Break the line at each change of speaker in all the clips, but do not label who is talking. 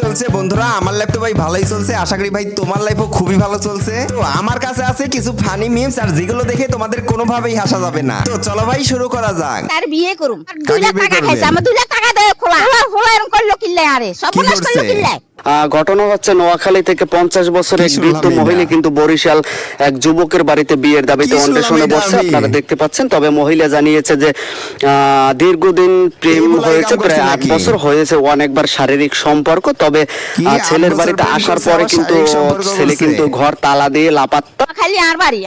চলছে বন্ধুরা? আমার লাইফ তো ভাই ভালোই চলছে, আশা করি ভাই তোমার লাইফও খুবই ভালো চলছে। তো আমার কাছে আছে কিছু ফানি মিমস, আর যেগুলো দেখে তোমাদের কোনোভাবেই হাসা যাবে না। তো চলো ভাই শুরু করা যাক।
তার বিয়ে করুম।
কাকে
2 লাখ
বিয়ে
টাকা
করবেন?
খাইছে, আমার 2 লাখ টাকা দেয় খোলা খোলা এরকম করলো কিল্লে, আরে সব
কি
নাশ করলো
করছে?
কিল্লে।
ঘটনা হচ্ছে নোয়াখালী থেকে 50 বছরের এক
কি
বৃদ্ধ
শুনলাম
মহিলা
এটা?
কিন্তু বরিশাল এক যুবকের বাড়িতে বিয়ের দাবিতে
কি
অন্বেষণে
শুনলাম এটা
বসছে,
আমি?
আপনারা দেখতে পাচ্ছেন। তবে মহিলা জানিয়েছে যে দীর্ঘদিন প্রেম
এই বলাই
হয়েছে,
কাম
প্রায়
করছে
8
নাকি?
বছর হয়েছে, অনেকবার শারীরিক সম্পর্ক। তবে
কি 8
ছেলের
বছর
বাড়িতে
প্রেম
আসার
করছে,
পরে
আবার
কিন্তু
শারীরিক সম্পর্ক
ছেলে
করছে?
কিন্তু ঘর তালা দিয়ে লাপাত্তা।
খালি আর বাড়ি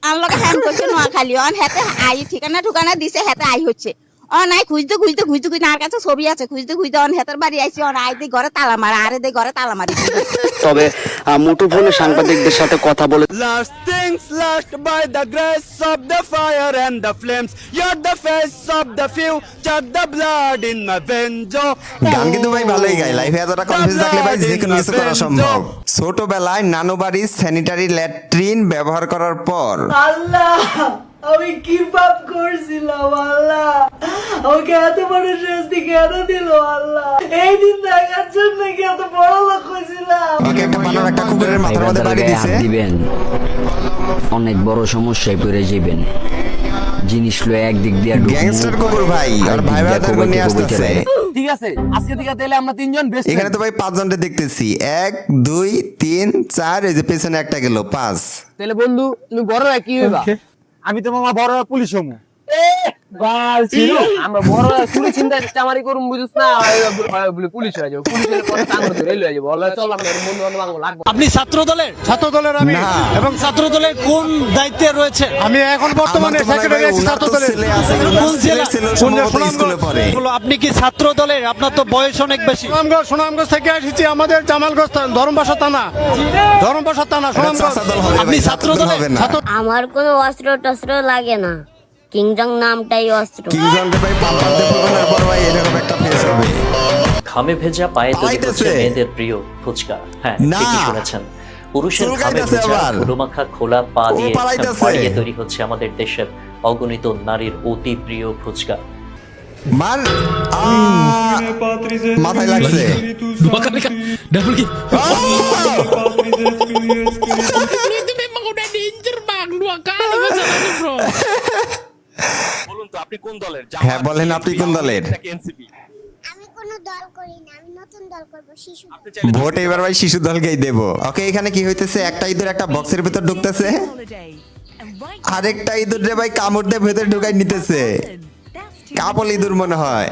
আর লগে হ্যান করছে নোয়াখালী, অন হাতে আই ঠিকানা ঠিকানা দিছে, হাতে আই হচ্ছে। অন আই খুঁজতে খুঁজতে খুঁজতে খুঁজতে, আর কাছে ছবি আছে, খুঁজতে খুঁজতে অন হাতের বাড়ি আইছি, অন আই দি ঘরে তালা মারা, আরে দি ঘরে তালা মারি।
তবে মুঠোফোনে সাংবাদিকদের সাথে কথা বলে
Last things last, by the grace of the fire and the flames. You're the face of the future, the blood in my veins.
গান কিন্তু ভাই ভালোই গায়, লাইফে এতটা কনফিউজ থাকলে ভাই যে কোনো কিছু করা সম্ভব। ছোটবেলায় নানু বাড়ির স্যানিটারি ল্যাট্রিন ব্যবহার করার পর
আল্লাহ, আমি কি পাপ করছিলাম আল্লাহ? আমাকে এত বড় শাস্তি কেন দিল আল্লাহ? এই দিন দেখার জন্য কি এত বড় লোক হয়েছিলাম?
ওকে একটা বানর একটা কুকুরের মাথার মধ্যে বাড়ি দিছে।
দিবেন, অনেক বড় সমস্যায় পড়ে যাবেন। জিনিস লো একদিক দিয়ে
গ্যাংস্টার কুকুর ভাই, আর ভাই ভাইদের নিয়ে আসতেছে।
ঠিক আছে, আজকে থেকে তাহলে আমরা তিনজন বেস্ট
এখানে তো ভাই 5 জনকে দেখতেছি, 1 2 3 4, এই যে পেছনে একটা গেল 5।
তাহলে বন্ধু তুমি বড় কি হইবা? আমি তো মামা বড় পুলিশ হমু। আমরা বড় চুরি চিন্তা চামারি করুম, বুঝছ না? বলে পুলিশ হয়ে যাবো, পুলিশের পরে টাঙ্গর ধরে লয়ে যাবো, বলে চল আমরা বন্ধু বান্ধব লাগবো।
আপনি ছাত্র দলের আমি,
না।
এবং ছাত্র দলের কোন দায়িত্বে রয়েছে? আমি এখন বর্তমানে
আমার তো মনে হয়
সেক্রেটারি আছি
ওনার
ছাত্র
তো
দলের।
ছেলে আছে,
কোন
ওনার
জেলা?
ছেলে
কোন
সম্ভবত
সুনামগঞ্জ?
স্কুলে পড়ে।
বলো, আপনি কি ছাত্র দলের? আপনার তো বয়স অনেক বেশি। সুনামগঞ্জ থেকে এসেছি, আমাদের জামালগঞ্জ ধর্মপাশা থানা, সুনামগঞ্জ।
চাচা দল হবে
আপনি
ভাই,
ছাত্র
ছাত্র দল
দলের
হবে না।
ছাত্র
আমার কোনো অস্ত্র টস্ত্র লাগে না, কিংজং নামটাই অস্ত্র।
কিংজন রে ভাই পাল্লার দিয়ে পড়বার পর ভাই এরকম একটা ফেস হবে।
ঘামে ভেজা পায়ে তৈরি হচ্ছে
পালাইতেছে।
মেয়েদের প্রিয় ফুচকা। হ্যাঁ,
না।
ঠিকই শুনেছেন। পুরুষের ঘামে
চুলকাইতেছে
ভেজা
আবার।
ধুলোমাখা খোলা পা
ও
দিয়ে
পালাইতেছে।
বাড়িয়ে তৈরি হচ্ছে আমাদের দেশের অগণিত নারীর অতি প্রিয় ফুচকা।
মার মাথায় লাগছে।
বলুন তো আপনি কোন দলের?
হ্যাঁ বলেন, আপনি কোন দলের?
আমি কোনো দল করি না, আমি নতুন দল করব, শিশু
ভোট এবার ভাই শিশু দলকেই দেব। ওকে, এখানে কি হইতেছে? একটা ইঁদুর একটা বক্সের ভিতর ঢুকতেছে, আরেকটা ইঁদুর রে ভাই কামড় দিয়ে ভেতরে ঢুকাই নিতেছে। কাপল ইঁদুর মনে হয়।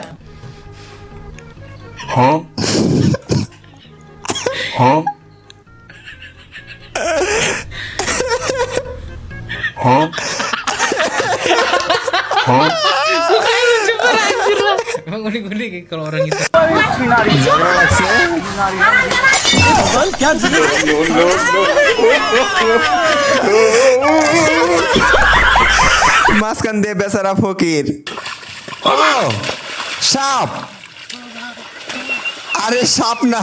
ঝগড়া লাগছে। মাঝখান দিয়ে বেচারা ফকির। ও সাপ! আরে সাপ না,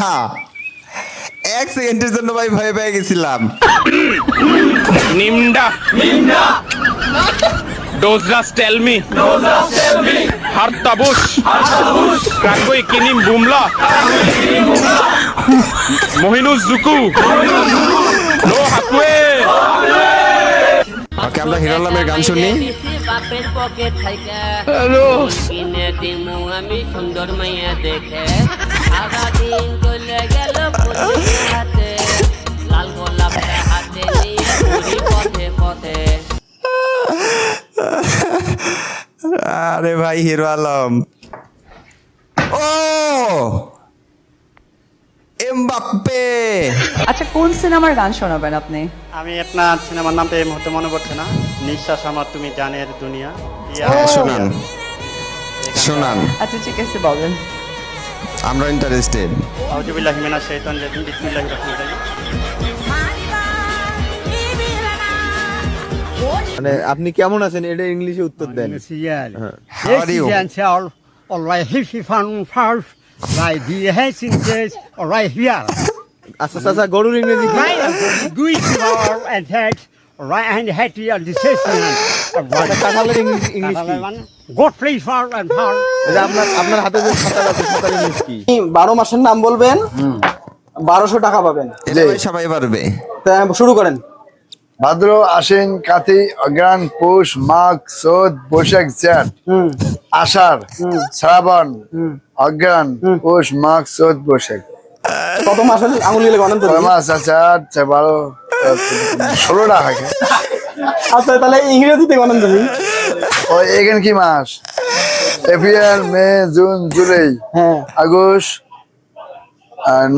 1 সেকেন্ডের জন্য ভাই ভয় পেয়ে গেছিলাম।
নিমডা ডোজরাস টেল মি হারতাবুশ কাকই কিনিম বুমলা মহিনুস জুকু নো হাকুয়ে।
ওকে, আমরা হিরো আলমের গান শুনি।
বাপের পকেট থাইকা কিনে দিমু আমি সুন্দর মাইয়া দেখে, সারা দিন চলে গেল পুলিশের হাতে, লাল গোলাপটা হাতে নিয়ে ঘুরি পথে পথে।
আরে ভাই হিরো আলম। ও এমবাপ্পে।
আচ্ছা, কোন সিনেমার গান শোনাবেন আপনি?
আমি আপনার সিনেমার নামটা এই মুহূর্তে মনে পড়ছে না। নিঃশ্বাস আমার তুমি জানের দুনিয়া।
হ্যাঁ, শোনান শোনান,
আচ্ছা ঠিক আছে, বলেন।
আমরা ইন্টারেস্টেড।
আউযুবিল্লাহি মিনাশ শাইতানির রাজিম, বিসমিল্লাহির রহমানির রহিম।
মানে আপনি কেমন আছেন এটা ইংলিশে উত্তর দেন।
How are you?
আচ্ছা চাচা, গরুর ইংরেজি কি? কাঁঠালের ইংলিশ কি? আপনার হাতে যে খাতা আছে, খাতার ইংলিশ কি? 12 মাসের নাম বলবেন।
1200 টাকা পাবেন।
এটা ভাই সবাই পারবে।
তা শুরু করেন।
ভাদ্র, আশ্বিন, কার্তিক, অগ্রহায়ণ, পৌষ, মাঘ, চৈত, বৈশাখ, জ্যৈষ্ঠ, আষাঢ়, শ্রাবণ, অগ্রহায়ণ, পৌষ, মাঘ, চৈত, বৈশাখ।
কত মাস আঙুল গেলে গণন
কয় মাস আছে? 8, 12, 16টা থাকে।
আচ্ছা তাহলে ইংরেজিতে গণন তুমি।
ওই এখানে কি মাস? April, May, June, July, August,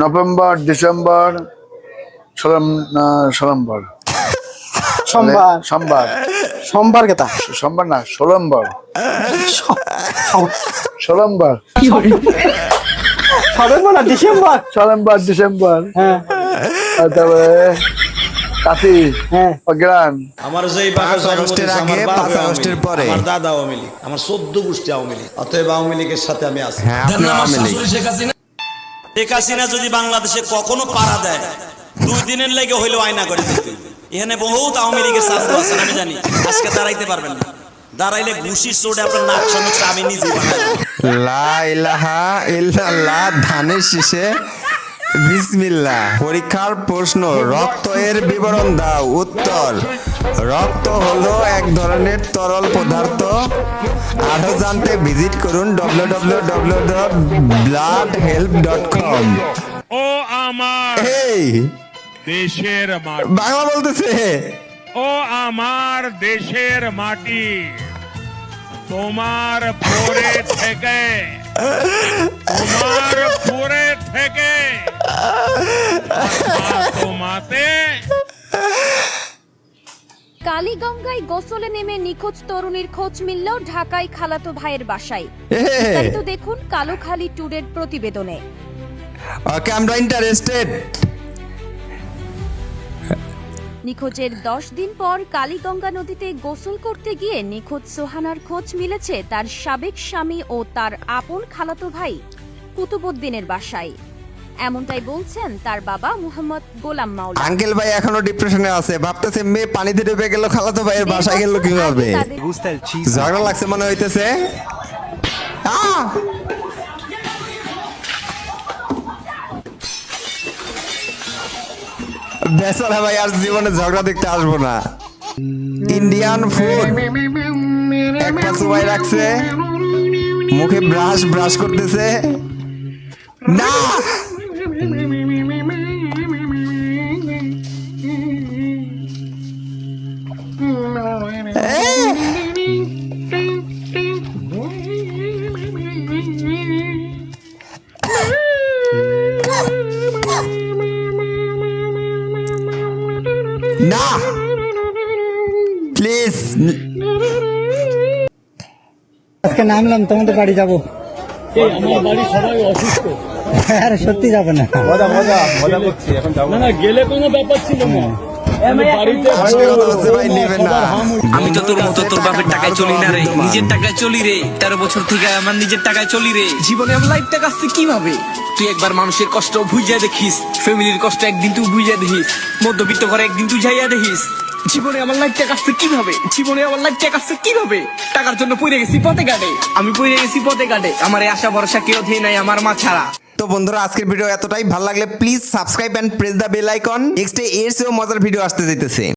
November, December, সোমবার।
সোমবার
সোমবার
সোমবার কেতা?
সোমবার না, সোলম্বর। সোলম্বর
নভেম্বর না ডিসেম্বর?
সোলম্বর, ডিসেম্বর।
হ্যাঁ।
আর তারপরে কার্তিক, অগ্রহায়ণ।
আমার যেই
5 আগস্টের আগে, 5 আগস্টের পরে।
আমার দাদা আওয়ামী লীগ, আমার 14 গোষ্ঠী আওয়ামী লীগ, অতএব আওয়ামী লীগের সাথে আমি আছি।
হ্যাঁ, আপনি আওয়ামী লীগ।
শেখ হাসিনা যদি বাংলাদেশে কখনো পাড়া দেয়, 2 দিনের লেগে হইলেও আয়না করে দিতে। এখানে বহুত আওয়ামী লীগের ছাত্র আছেন, আমি জানি। আজকে দাঁড়াইতে পারবেন না, দাঁড়াইলে ঘুষির চোটে আপনার নাক সমস্যা আমি নিজে বানাই।
লা ইলাহা ইল্লাল্লাহ, ধানের শীষে বিসমিল্লাহ। পরীক্ষার প্রশ্ন, রক্ত এর বিবরণ দাও। উত্তর: রক্ত হলো এক ধরনের তরল পদার্থ। আরো জানতে ভিজিট করুন www.bloodhelp.com।
ও আমার
এই
দেশের মাটি,
বাংলা বলতেছে।
ও আমার দেশের মাটি, তোমার পরে থেকে, তোমার পরে থেকে তোমাতে।
কালীগঙ্গায় গোসলে নেমে নিখোঁজ তরুণীর খোঁজ মিলল ঢাকায় খালাতো ভাইয়ের বাসায়। তো দেখুন কালোখালী ট্যুরের প্রতিবেদনে।
ওকে, আমরা ইন্টারেস্টেড।
নিখোঁজের 10 দিন পর কালীগঙ্গা নদীতে গোসল করতে গিয়ে নিখোঁজ সোহানার খোঁজ মিলেছে তার সাবেক স্বামী ও তার আপন খালাতো ভাই কুতুবউদ্দিনের বাসায়। এমনটাই বলছেন তার বাবা মুহাম্মদ গোলাম মাওলা।
আঙ্কেল ভাই এখনো ডিপ্রেশনে আছে, ভাবতেছে মেয়ে পানিতে ডুবে গেল, খালাতো ভাইয়ের বাসায় গেল কিভাবে। ঝগড়া লাগছে মনে হইতেছে। বেচারা ভাই আর জীবনে ঝগড়া দেখতে আসবো না। ইন্ডিয়ান ফুড, এক পা চুবাই রাখছে, মুখে ব্রাশ করতেছে। না, না প্লিজ।
আজকে নামলাম, তোমাদের বাড়ি যাবো। আমার বাড়ি সবাই অসুস্থ। আরে সত্যি যাবে না। মজা মজা মজা করছি, এখন যাবো না। গেলে কোনো ব্যাপার ছিল না।
আমি তো তোর মতো তোর বাপের টাকায় চলি না রে, নিজের টাকায় চলি রে। 13 বছর থেকে আমার নিজের টাকায় চলি রে। জীবনে আমার লাইফটা কাছে কিভাবে তুই একবার মানুষের কষ্ট বুঝিয়া দেখিস, ফ্যামিলির কষ্ট একদিন তুই বুঝিয়া দেখিস, মধ্যবিত্ত ঘরে একদিন তুই যাইয়া দেখিস। জীবনে আমার লাইফটা কাছে কিভাবে, জীবনে আমার লাইফটা কাছে কিভাবে টাকার জন্য পড়ে গেছি পথে ঘাটে, আমি পড়ে গেছি পথে ঘাটে। আমার এই আশা ভরসা কেউ দিয়ে নাই আমার মা ছাড়া।
তো বন্ধুরা, আজকের ভিডিও এতটাই। ভালো লাগলে please subscribe and press the bell icon. Next এর চেয়েও মজার ভিডিও আসতে যাইতেছে।